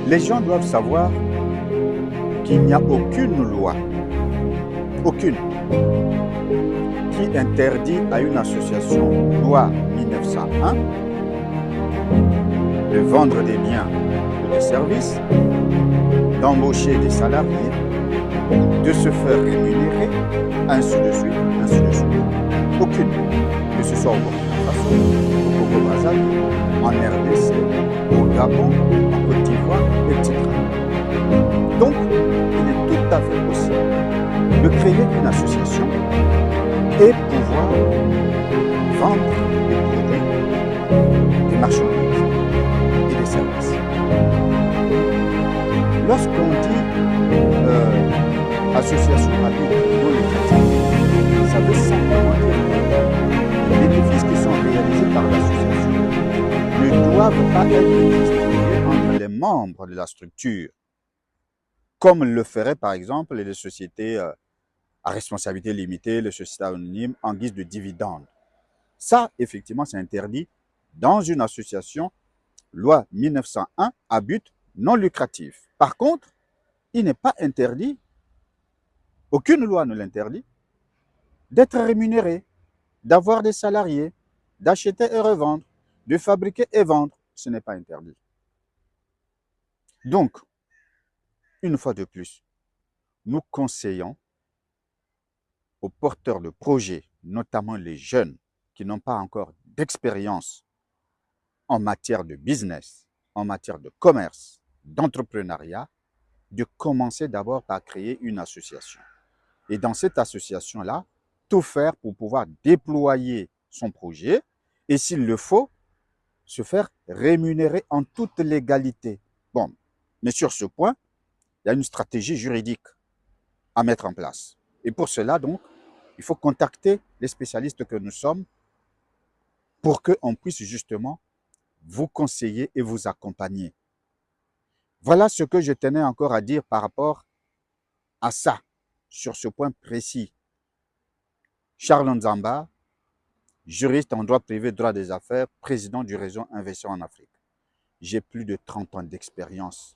Les gens doivent savoir qu'il n'y a aucune loi, aucune, qui interdit à une association, loi 1901, de vendre des biens ou des services, d'embaucher des salariés, de se faire rémunérer, ainsi de suite, ainsi de suite. Aucune, que ce soit au Burkina Faso, au Congo-Brazzaville, en RDC, au Gabon, en Côte d'Ivoire, etc. Donc, il est tout à fait possible de créer une association et pouvoir vendre des produits, des marchandises et des services. Lorsqu'on dit association à but non lucratif, ça veut simplement dire que les bénéfices qui sont réalisés par l'association ne doivent pas être distribués entre les membres de la structure, comme le feraient par exemple les sociétés à responsabilité limitée, les sociétés anonymes, en guise de dividendes. Ça, effectivement, c'est interdit dans une association, loi 1901, à but non lucratif. Par contre, il n'est pas interdit, aucune loi ne l'interdit, d'être rémunéré, d'avoir des salariés, d'acheter et revendre, de fabriquer et vendre. Ce n'est pas interdit. Donc, une fois de plus, nous conseillons aux porteurs de projets, notamment les jeunes qui n'ont pas encore d'expérience en matière de business, en matière de commerce, d'entrepreneuriat, de commencer d'abord par créer une association. Et dans cette association-là, tout faire pour pouvoir déployer son projet et s'il le faut, se faire rémunérer en toute légalité. Bon, mais sur ce point, il y a une stratégie juridique à mettre en place. Et pour cela, donc, il faut contacter les spécialistes que nous sommes pour qu'on puisse justement vous conseiller et vous accompagner. Voilà ce que je tenais encore à dire par rapport à ça, sur ce point précis. Charles Nzamba, juriste en droit privé, droit des affaires, président du réseau Investisseurs en Afrique. J'ai plus de 30 ans d'expérience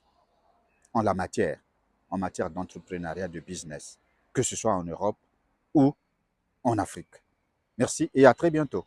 en la matière, en matière d'entrepreneuriat, de business, que ce soit en Europe ou en Afrique. Merci et à très bientôt.